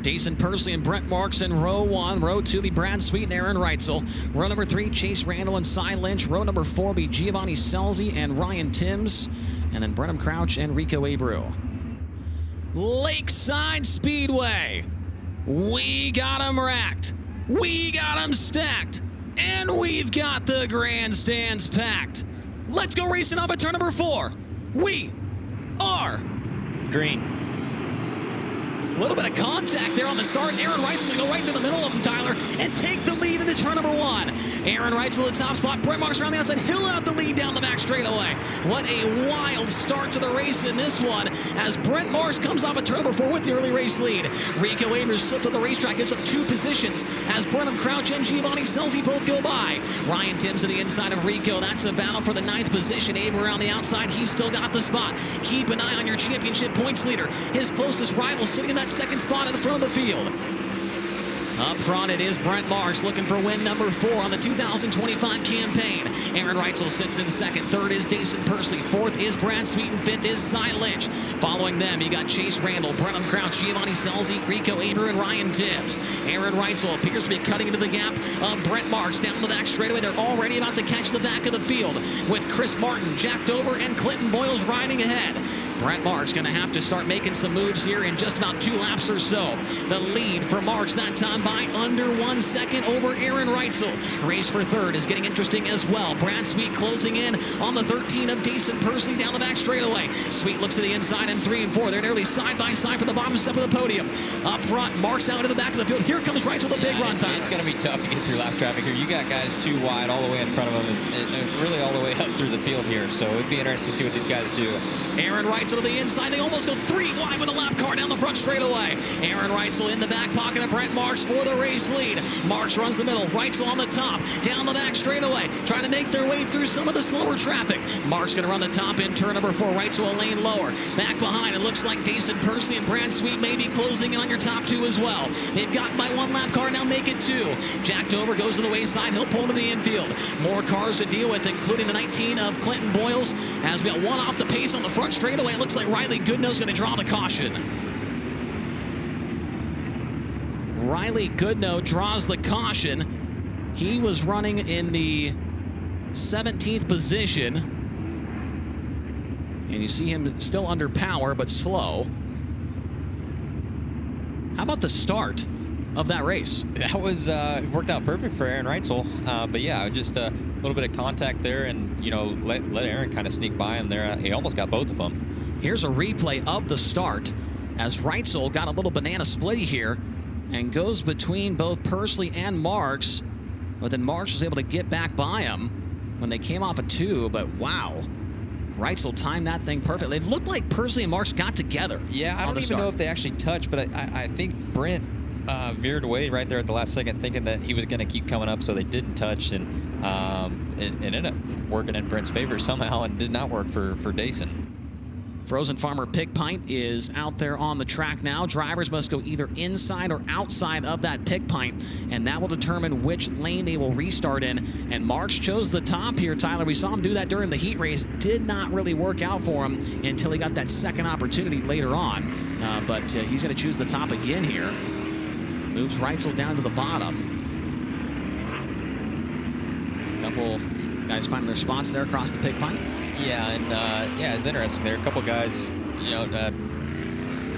Daison, Pursley, and Brent Marks in row 1. Row 2 be Brad Sweet and Aaron Reutzel. Row number 3, Chase Randall and Cy Lynch. Row number 4 be Giovanni Scelzi and Ryan Timms. And then Brenham Crouch and Rico Abreu. Lakeside Speedway. We got them racked. We got them stacked. And we've got the grandstands packed. Let's go racing off at turn number 4. We are green. A little bit of contact there on the start. Aaron Reutzel going to go right through the middle of him, Tyler, and take the lead into turn number 1. Aaron Reutzel at the top spot. Brent Marks around the outside. He'll have the lead down the back straightaway. What a wild start to the race in this one as Brent Marks comes off at turn number 4 with the early race lead. Rico Abreu slipped to the racetrack, gives up 2 positions as Brenham Crouch and Giovanni Scelzi both go by. Ryan Timms to the inside of Rico. That's a battle for the 9th position. Abreu on the outside. He's still got the spot. Keep an eye on your championship points leader. His closest rival sitting in that second spot at the front of the field. Up front, it is Brent Marks looking for win number 4 on the 2025 campaign. Aaron Reutzel sits in second. Third is Daison Pursley. Fourth is Brad Sweet. And fifth is Cy Lynch. Following them, you got Chase Randall, Brenham Crouch, Giovanni Scelzi, Rico Abreu, and Ryan Timms. Aaron Reutzel appears to be cutting into the gap of Brent Marks down the back straightaway. They're already about to catch the back of the field with Chris Martin, Jack Dover, and Clinton Boyles riding ahead. Brent Marks going to have to start making some moves here in just about 2 laps or so. The lead for Marks that time by under 1 second over Aaron Reutzel. Race for third is getting interesting as well. Brad Sweet closing in on the 13 of Daison Pursley down the back straightaway. Sweet looks to the inside in 3 and 4. They're nearly side by side for the bottom step of the podium. Up front, Marks out into the back of the field. Here comes Reutzel with a big run time. It's going to be tough to get through lap traffic here. You got guys too wide all the way in front of them, and really all the way up through the field here. So it'd be interesting to see what these guys do. Aaron Reutzel to the inside. They almost go 3 wide with a lap car down the front straightaway. Aaron Reutzel in the back pocket of Brent Marks for the race lead. Marks runs the middle. Reutzel on the top. Down the back straightaway. Trying to make their way through some of the slower traffic. Marks going to run the top in turn number 4. Reutzel a lane lower. Back behind, it looks like Daison Pursley and Brad Sweet may be closing in on your top 2 as well. They've gotten by 1 lap car, now make it 2. Jack Dover goes to the wayside. He'll pull to the infield. More cars to deal with, including the 19 of Clinton Boyles. As we got 1 off the pace on the front straightaway, it looks like Riley Goodno's going to draw the caution. Riley Goodno draws the caution. He was running in the 17th position. And you see him still under power, but slow. How about the start of that race? That was worked out perfect for Aaron Reutzel. But yeah, just a little bit of contact there, and you know, let Aaron kind of sneak by him there. He almost got both of them. Here's a replay of the start as Reutzel got a little banana split here and goes between both Pursley and Marks, but then Marks was able to get back by him when they came off a 2, but wow. Reutzel timed that thing perfectly. It looked like Pursley and Marks got together. Yeah, I don't even know if they actually touched, but I think Brent veered away right there at the last second, thinking that he was going to keep coming up, so they didn't touch, and it ended up working in Brent's favor somehow and did not work for Daison. Frozen Farmer Pick Pint is out there on the track now. Drivers must go either inside or outside of that pick pint, and that will determine which lane they will restart in. And Marks chose the top here, Tyler. We saw him do that during the heat race. Did not really work out for him until he got that second opportunity later on. But he's going to choose the top again here. Moves Reutzel down to the bottom. Couple guys finding their spots there across the pick pint. Yeah, and yeah, it's interesting. There are a couple guys, you know,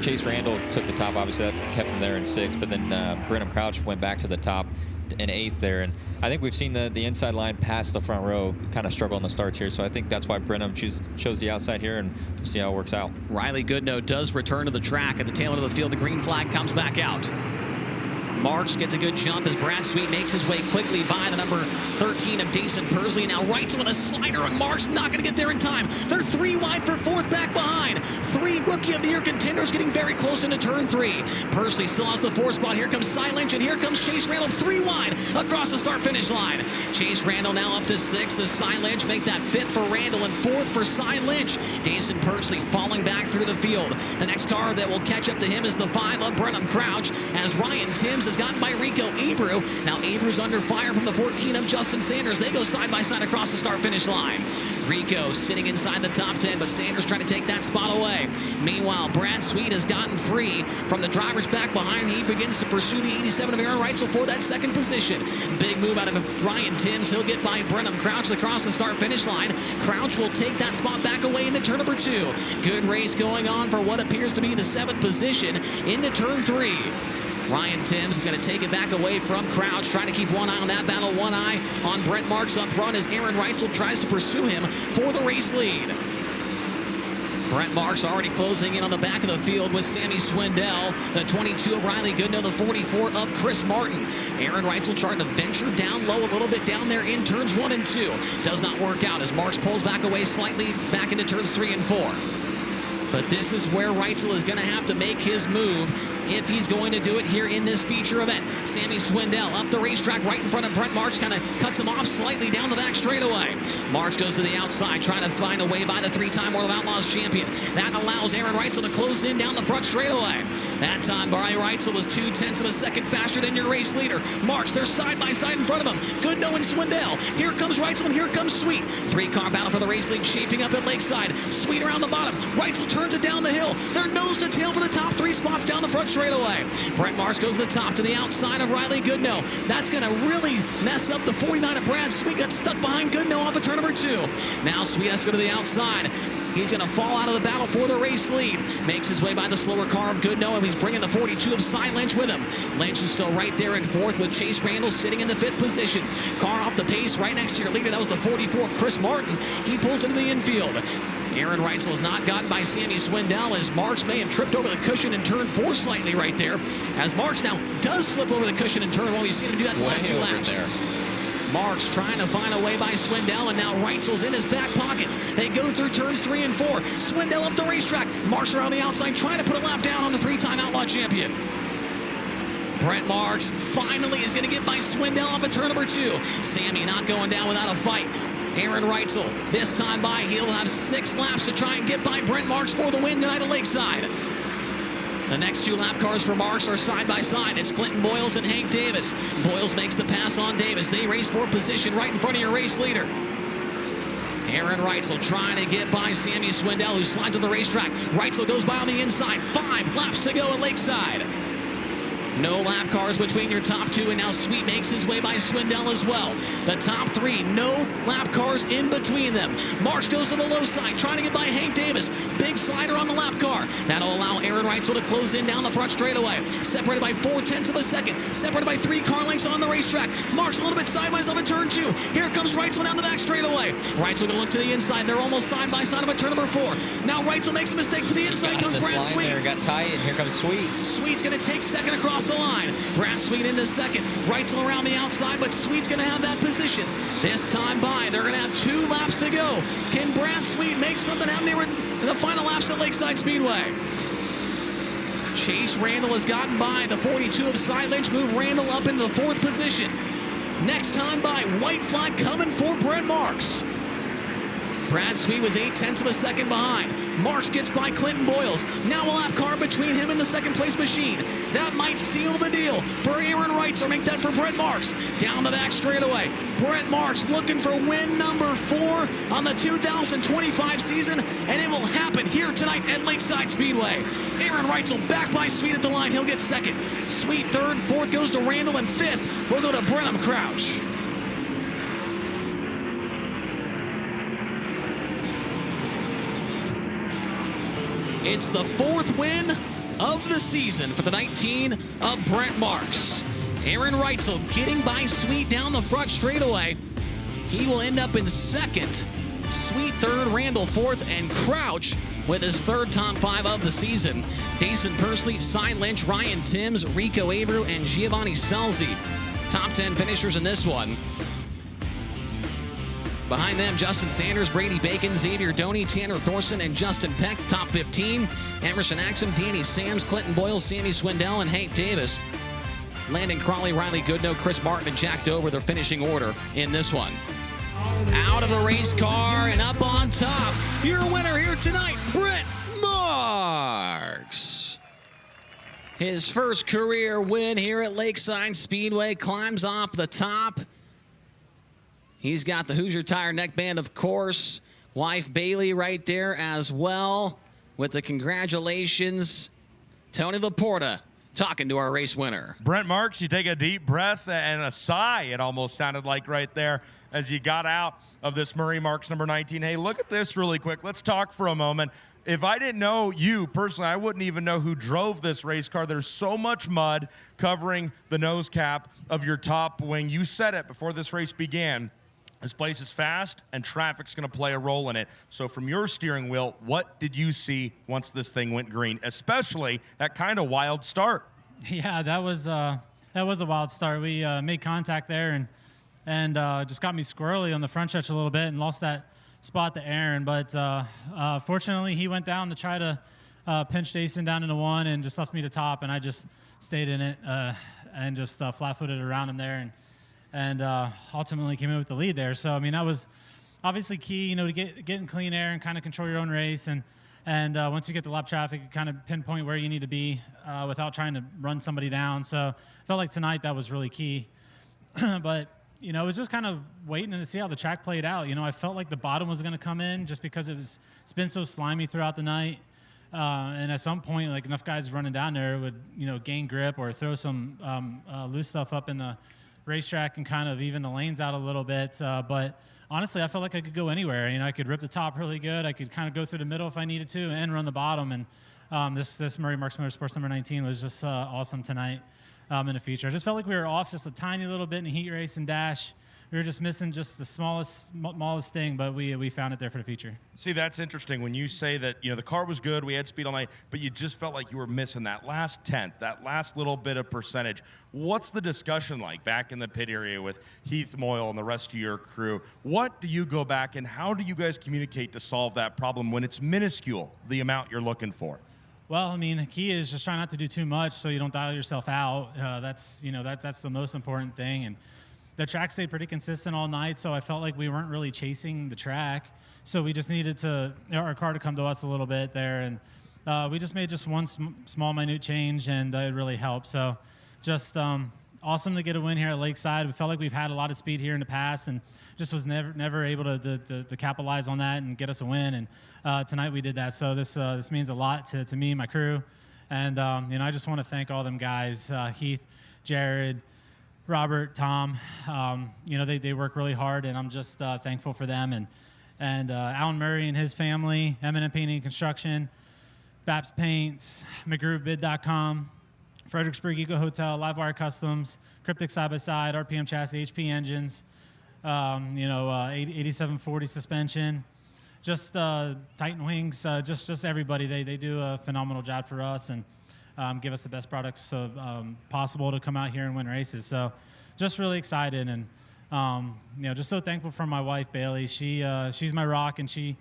Chase Randall took the top, obviously that kept him there in 6th, but then Brenham Crouch went back to the top in 8th there, and I think we've seen the inside line past the front row kind of struggle in the starts here, so I think that's why Brenham chose the outside here, and we'll see how it works out. Riley Goodno does return to the track at the tail end of the field. The green flag comes back out. Marks gets a good jump as Brad Sweet makes his way quickly by the number 13 of Daison Pursley. Now Reutzel with a slider, and Marks not going to get there in time. They're 3 wide for 4th back behind. 3 Rookie of the Year contenders getting very close into turn 3. Pursley still has the 4th spot. Here comes Cy Lynch, and here comes Chase Randall, 3 wide across the start-finish line. Chase Randall now up to 6th as Cy Lynch make that 5th for Randall and 4th for Cy Lynch. Daison Pursley falling back through the field. The next car that will catch up to him is the 5 of Brenham Crouch as Ryan Timms is gotten by Rico Abreu. Now Abreu's under fire from the 14 of Justin Sanders. They go side by side across the start-finish line. Rico sitting inside the top 10, but Sanders trying to take that spot away. Meanwhile, Brad Sweet has gotten free from the driver's back behind. He begins to pursue the 87 of Aaron Reutzel for that second position. Big move out of Ryan Timms. He'll get by Brenham Crouch across the start-finish line. Crouch will take that spot back away into turn number 2. Good race going on for what appears to be the 7th position into turn 3. Ryan Timms is going to take it back away from Crouch, trying to keep one eye on that battle, one eye on Brent Marks up front as Aaron Reutzel tries to pursue him for the race lead. Brent Marks already closing in on the back of the field with Sammy Swindell, the 22 of Riley Goodno, the 44 of Chris Martin. Aaron Reutzel trying to venture down low a little bit down there in turns 1 and 2. Does not work out as Marks pulls back away slightly back into turns 3 and 4. But this is where Reutzel is going to have to make his move if he's going to do it here in this feature event. Sammy Swindell up the racetrack right in front of Brent Marks, kind of cuts him off slightly down the back straightaway. Marks goes to the outside, trying to find a way by the 3-time World of Outlaws champion. That allows Aaron Reutzel to close in down the front straightaway. That time, Brian Reutzel was 0.2 of a second faster than your race leader. Marks, they're side by side in front of him. Goodno and Swindell. Here comes Reutzel and here comes Sweet. 3-car battle for the race lead shaping up at Lakeside. Sweet around the bottom. Reutzel turns it down the hill. They're nose to tail for the top 3 spots down the front straightaway. Brent Marks goes to the top to the outside of Riley Goodno. That's going to really mess up the 49 of Brad Sweet. Got stuck behind Goodno off of turn number 2. Now Sweet has to go to the outside. He's going to fall out of the battle for the race lead. Makes his way by the slower car of Goodno, and he's bringing the 42 of Cy Lynch with him. Lynch is still right there in 4th with Chase Randall sitting in the 5th position. Car off the pace right next to your leader. That was the 44 of Chris Martin. He pulls into the infield. Aaron Reutzel has not gotten by Sammy Swindell as Marks may have tripped over the cushion in turn 4 slightly right there. As Marks now does slip over the cushion in turn 1. We've seen him do that in the last 2 laps. There. Marks trying to find a way by Swindell, and now Reutzel's in his back pocket. They go through turns 3 and 4. Swindell up the racetrack. Marks around the outside trying to put a lap down on the 3-time Outlaw champion. Brent Marks finally is going to get by Swindell off of turn number 2. Sammy not going down without a fight. Aaron Reutzel, this time by, he'll have 6 laps to try and get by Brent Marks for the win tonight at Lakeside. The next 2 lap cars for Marks are side by side. It's Clinton Boyles and Hank Davis. Boyles makes the pass on Davis. They race for position right in front of your race leader. Aaron Reutzel trying to get by Sammy Swindell, who slides to the racetrack. Reutzel goes by on the inside. 5 laps to go at Lakeside. No lap cars between your top 2, and now Sweet makes his way by Swindell as well. The top 3, no lap cars in between them. Marks goes to the low side, trying to get by Hank Davis. Big slider on the lap car. That'll allow Aaron Reutzel to close in down the front straightaway. Separated by 0.4 of a second. Separated by 3 car lengths on the racetrack. Marks a little bit sideways off of turn 2. Here comes Reutzel down the back straightaway. Reutzel going to look to the inside. They're almost side by side of a turn number 4. Now Reutzel makes a mistake to the inside. Comes Brad Sweet. There got tight, and here comes Sweet. Sweet's going to take second across the line. Brad Sweet into second. Reutzel around the outside, but Sweet's going to have that position. This time by, they're going to have 2 laps to go. Can Brad Sweet make something happen here in the final laps at Lakeside Speedway? Chase Randall has gotten by the 42 of Cy Lynch, move Randall up into the 4th position. Next time by, white flag coming for Brent Marks. Brad Sweet was 0.8 of a second behind. Marks gets by Clinton Boyles. Now a lap car between him and the 2nd place machine. That might seal the deal for Aaron Reutzel, or make that for Brent Marks. Down the back straightaway. Brent Marks looking for win number 4 on the 2025 season, and it will happen here tonight at Lakeside Speedway. Aaron Reutzel back by Sweet at the line. He'll get 2nd. Sweet 3rd, 4th goes to Randall, and 5th will go to Brenham Crouch. It's the 4th win of the season for the 19 of Brent Marks. Aaron Reutzel getting by Sweet down the front straightaway. He will end up in 2nd. Sweet 3rd, Randall 4th, and Crouch with his 3rd top 5 of the season. Daison, Pursley, Cy Lynch, Ryan Timms, Rico Abreu, and Giovanni Scelzi. Top 10 finishers in this one. Behind them, Justin Sanders, Brady Bacon, Xavier, Doney, Tanner Thorson, and Justin Peck, top 15. Emerson Axsom, Danny Sams, Clinton Boyles, Sammy Swindell, and Hank Davis. Landon, Crawley, Riley Goodno, Chris Martin, and Jack Dover, their finishing order in this one. Out of the race car and up on top, your winner here tonight, Brent Marks. His first career win here at Lakeside Speedway, climbs off the top. He's got the Hoosier Tire neckband, of course. Wife Bailey right there as well with the congratulations. Tony Laporta talking to our race winner. Brent Marks, you take a deep breath and a sigh, it almost sounded like right there as you got out of this Murray Marks number 19. Hey, look at this really quick. Let's talk for a moment. If I didn't know you personally, I wouldn't even know who drove this race car. There's so much mud covering the nose cap of your top wing. You said it before this race began. This place is fast, and traffic's going to play a role in it. So from your steering wheel, what did you see once this thing went green, especially that kind of wild start? Yeah, that was a wild start. We made contact there and just got me squirrely on the front stretch a little bit and lost that spot to Aaron. But fortunately, he went down to try to pinch Daison down into one and just left me to top, and I just stayed in it and just flat-footed around him there and ultimately came in with the lead there. So, I mean, that was obviously key, you know, to get in clean air and kind of control your own race. And once you get the lap traffic, you kind of pinpoint where you need to be without trying to run somebody down. So I felt like tonight that was really key. But, you know, it was just kind of waiting to see how the track played out. You know, I felt like the bottom was going to come in just because it's been so slimy throughout the night. And at some point, like, enough guys running down there would, you know, gain grip or throw some loose stuff up in the racetrack and kind of even the lanes out a little bit. But honestly, I felt like I could go anywhere. You know, I could rip the top really good. I could kind of go through the middle if I needed to and run the bottom. And this Murray Marks Motorsports number 19 was just awesome tonight in the feature. I just felt like we were off just a tiny little bit in the heat race and dash. We were just missing just the smallest thing, but we found it there for the feature. See, that's interesting when you say that, you know, the car was good, we had speed all night, but you just felt like you were missing that last tenth, that last little bit of percentage. What's the discussion like back in the pit area with Heath Moyle and the rest of your crew? What do you go back and how do you guys communicate to solve that problem when it's minuscule, the amount you're looking for? Well, I mean, the key is just trying not to do too much so you don't dial yourself out. That's the most important thing. And the track stayed pretty consistent all night, so I felt like we weren't really chasing the track. So we just needed our car to come to us a little bit there, and we just made just one small, minute change, and it really helped. So just awesome to get a win here at Lakeside. We felt like we've had a lot of speed here in the past, and just was never able to capitalize on that and get us a win. And tonight we did that. So this means a lot to me and my crew. And you know, I just want to thank all them guys, Heath, Jared, Robert, Tom. You know, they work really hard, and I'm just thankful for them. And Alan Murray and his family, M&M Painting and Construction, Baps Paints, McGrewBid.com, Fredericksburg Eco Hotel, Livewire Customs, Cryptic Side by Side, RPM Chassis, HP Engines, you know, 8740 Suspension, just Titan Wings, just everybody. They do a phenomenal job for us and give us the best products possible to come out here and win races. So just really excited and you know, just so thankful for my wife Bailey. She's my rock, and she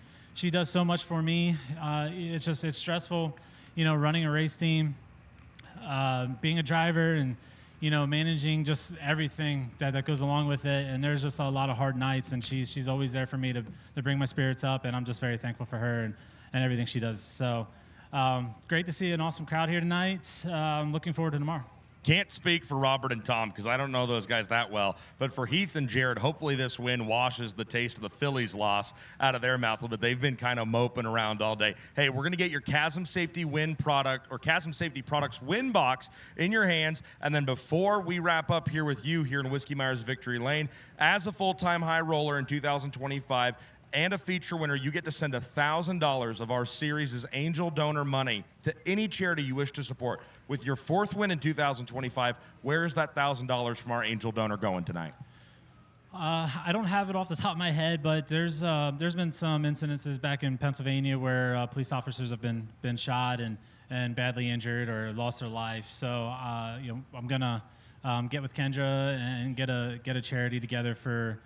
does so much for me. It's stressful, you know, running a race team, being a driver, and you know, managing just everything that goes along with it. And there's just a lot of hard nights, and she's always there for me to bring my spirits up, and I'm just very thankful for her and everything she does. So great to see an awesome crowd here tonight. I'm looking forward to tomorrow. Can't speak for Robert and Tom because I don't know those guys that well, but for Heath and Jared, hopefully this win washes the taste of the Phillies loss out of their mouth a little bit. They've been kind of moping around all day. Hey, we're going to get your Chasm Safety Win product or Chasm Safety Products Win box in your hands, and then before we wrap up here with you here in Whiskey Myers Victory Lane, as a full-time high roller in 2025, and a feature winner, you get to send $1,000 of our series' angel donor money to any charity you wish to support. With your fourth win in 2025, where is that $1,000 from our angel donor going tonight? I don't have it off the top of my head, but there's been some incidences back in Pennsylvania where police officers have been shot and badly injured or lost their life. So you know, I'm gonna get with Kendra and get a charity together for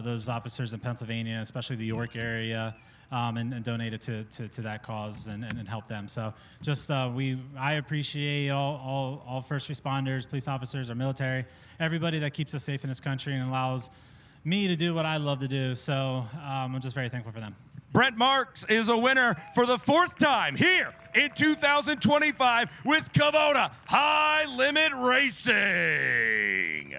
those officers in Pennsylvania, especially the York area, and donate it to that cause and help them. So just I appreciate all first responders, police officers, our military, everybody that keeps us safe in this country and allows me to do what I love to do. So I'm just very thankful for them. Brent Marks is a winner for the 4th time here in 2025 with Kubota High Limit Racing.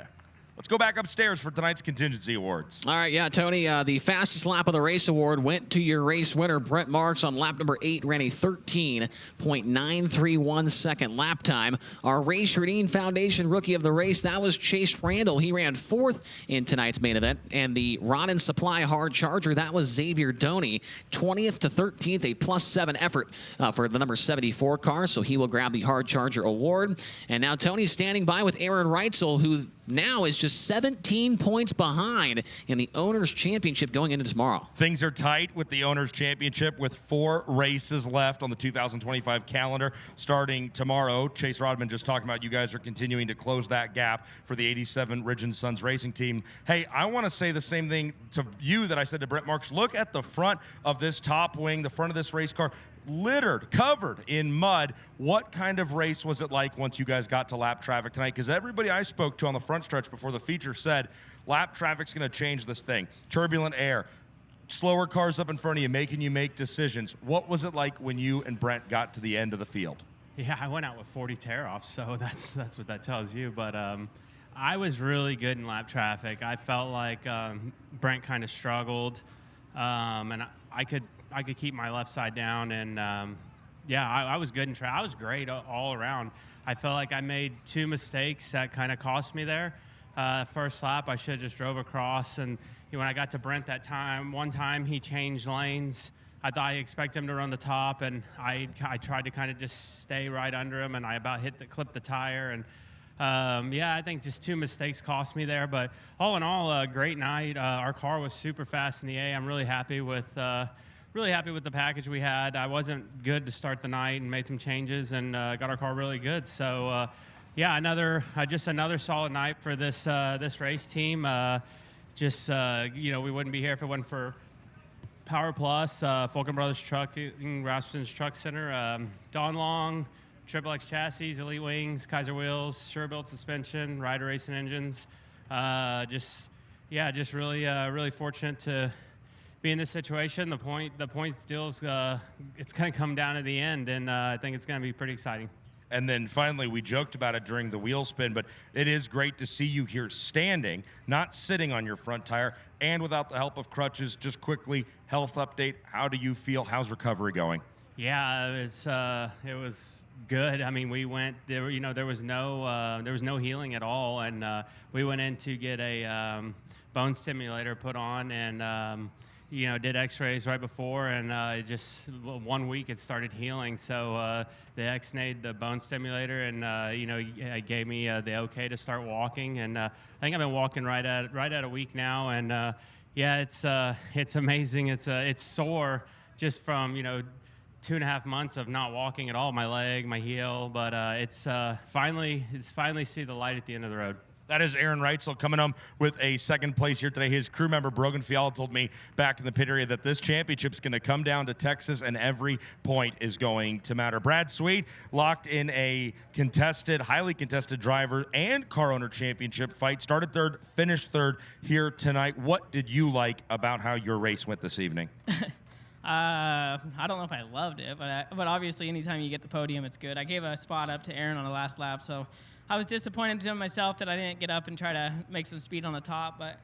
Let's go back upstairs for tonight's contingency awards. All right, yeah, Tony, the fastest lap of the race award went to your race winner, Brent Marks, on lap number 8, ran a 13.931 second lap time. Our Race Redeem Foundation rookie of the race, that was Chase Randall. He ran 4th in tonight's main event. And the Rod and Supply Hard Charger, that was Xavier Doney, 20th to 13th, a +7 effort for the number 74 car, so he will grab the Hard Charger award. And now Tony's standing by with Aaron Reutzel, who now is just 17 points behind in the Owners' Championship going into tomorrow. Things are tight with the Owners' Championship with 4 races left on the 2025 calendar starting tomorrow. Chase Rodman just talking about you guys are continuing to close that gap for the 87 Ridge & Sons racing team. Hey, I want to say the same thing to you that I said to Brent Marks. Look at the front of this top wing, the front of this race car. Littered, covered in mud. What kind of race was it like once you guys got to lap traffic tonight? Because everybody I spoke to on the front stretch before the feature said lap traffic's going to change this thing. Turbulent air, slower cars up in front of you, making you make decisions. What was it like when you and Brent got to the end of the field? Yeah, I went out with 40 tear-offs, so that's what that tells you. But I was really good in lap traffic. I felt like Brent kind of struggled, and I could keep my left side down, and yeah, I was good in track. I was great all around. I felt like I made 2 mistakes that kind of cost me there. First lap, I should have just drove across, and when I got to Brent that time, one time he changed lanes. I thought I expect him to run the top, and I tried to kind of just stay right under him, and I about clipped the tire, and yeah, I think just 2 mistakes cost me there. But all in all, a great night. Our car was super fast in the A. I'm really happy with the package we had. I wasn't good to start the night and made some changes and got our car really good. So yeah, just another solid night for this race team. You know, we wouldn't be here if it wasn't for Power Plus, Fulkin Brothers Trucking, Rasmussen's Truck Center, Don Long, Triple X Chassis, Elite Wings, Kaiser Wheels, Sure-Built Suspension, Ryder Racing Engines. Just really fortunate to be in this situation. The point deal's it's going to come down to the end, and I think it's going to be pretty exciting. And then finally, we joked about it during the wheel spin, but it is great to see you here standing, not sitting on your front tire, and without the help of crutches. Just quickly, health update. How do you feel? How's recovery going? Yeah, it was good. I mean, we went there. You know, there was no healing at all, and we went in to get a bone stimulator put on, and you know, did X-rays right before, and just 1 week it started healing. So they X-rayed the bone stimulator, and you know, it gave me the okay to start walking. And I think I've been walking right at a week now, and yeah, it's amazing. It's sore just from, you know, 2.5 months of not walking at all, my leg, my heel, but it's finally see the light at the end of the road. That is Aaron Reutzel coming home with a 2nd place here today. His crew member, Brogan Fiala, told me back in the pit area that this championship's going to come down to Texas, and every point is going to matter. Brad Sweet locked in a highly contested driver and car owner championship fight. Started 3rd, finished 3rd here tonight. What did you like about how your race went this evening? I don't know if I loved it, but obviously anytime you get the podium, it's good. I gave a spot up to Aaron on the last lap, so I was disappointed in myself that I didn't get up and try to make some speed on the top, but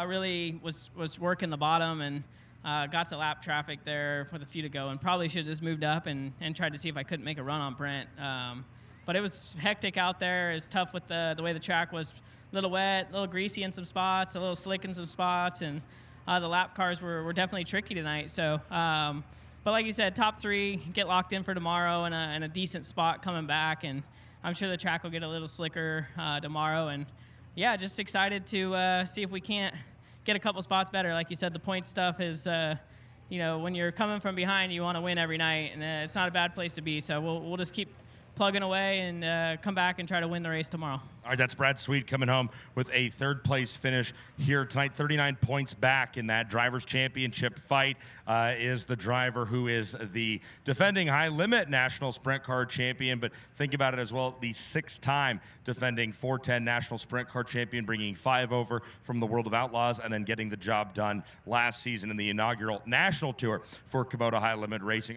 really was working the bottom and got to lap traffic there with a few to go, and probably should have just moved up and tried to see if I couldn't make a run on Brent. But it was hectic out there. It was tough with the way the track was, a little wet, a little greasy in some spots, a little slick in some spots, and the lap cars were definitely tricky tonight. So, but like you said, top 3, get locked in for tomorrow, and a decent spot coming back, and I'm sure the track will get a little slicker tomorrow. And yeah, just excited to see if we can't get a couple spots better. Like you said, the point stuff is, you know, when you're coming from behind, you want to win every night, and it's not a bad place to be. So we'll just keep plugging away and come back and try to win the race tomorrow. All right, that's Brad Sweet coming home with a third-place finish here tonight. 39 points back in that Drivers' Championship fight is the driver who is the defending high-limit National Sprint Car Champion. But think about it as well, the 6-time defending 410 National Sprint Car Champion, bringing 5 over from the World of Outlaws and then getting the job done last season in the inaugural National Tour for Kubota High Limit Racing.